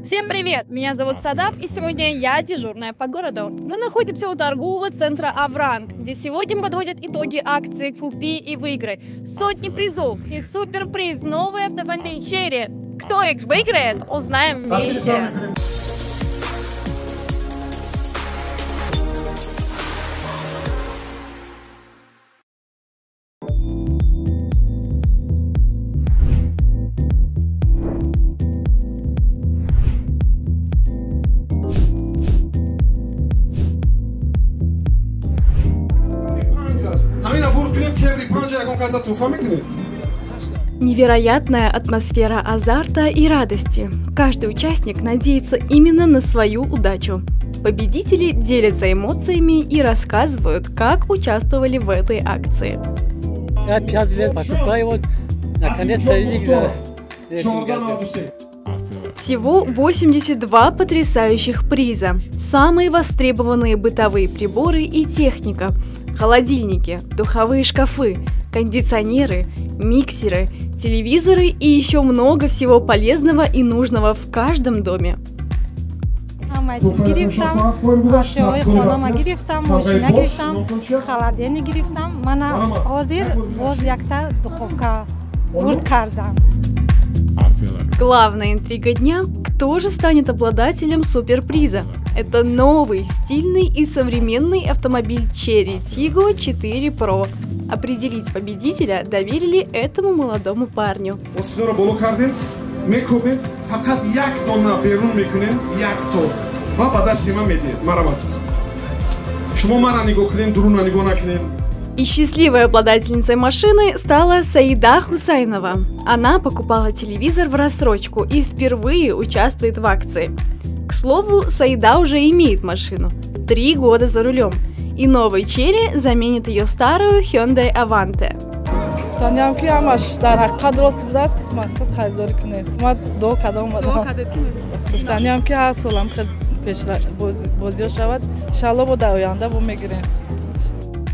Всем привет! Меня зовут Садав, и сегодня я дежурная по городу. Мы находимся у торгового центра Авранг, где сегодня подводят итоги акции «Купи и выиграй». Сотни призов и суперприз новый автомобиль Черри. Кто их выиграет, узнаем вместе. Невероятная атмосфера азарта и радости. Каждый участник надеется именно на свою удачу. Победители делятся эмоциями и рассказывают, как участвовали в этой акции. Я 5 лет покупаю, наконец-то выиграл. Всего 82 потрясающих приза. Самые востребованные бытовые приборы и техника. Холодильники, духовые шкафы, кондиционеры, миксеры, телевизоры и еще много всего полезного и нужного в каждом доме. Главная интрига дня – кто же станет обладателем суперприза? Это новый, стильный и современный автомобиль Chery Tiggo 4 Pro. Определить победителя доверили этому молодому парню. И счастливой обладательницей машины стала Саида Хусайнова. Она покупала телевизор в рассрочку и впервые участвует в акции. К слову, Саида уже имеет машину. 3 года за рулем. И новый Chery заменит ее старую Hyundai Avante.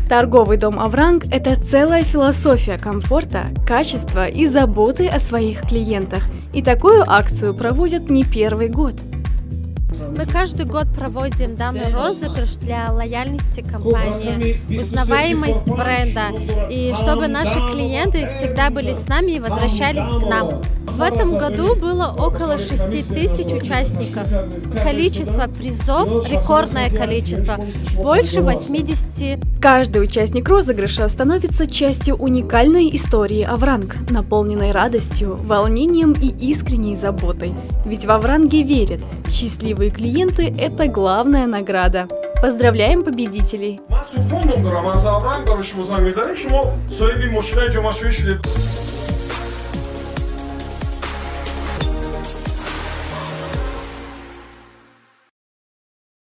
Торговый дом Авранг – это целая философия комфорта, качества и заботы о своих клиентах. И такую акцию проводят не первый год. Мы каждый год проводим данный розыгрыш для лояльности компании, узнаваемость бренда, и чтобы наши клиенты всегда были с нами и возвращались к нам. В этом году было около 6000 участников. Количество призов – рекордное количество, больше 80. Каждый участник розыгрыша становится частью уникальной истории Авранг, наполненной радостью, волнением и искренней заботой. Ведь в Авранге верят, счастливые клиенты – это главная награда. Поздравляем победителей!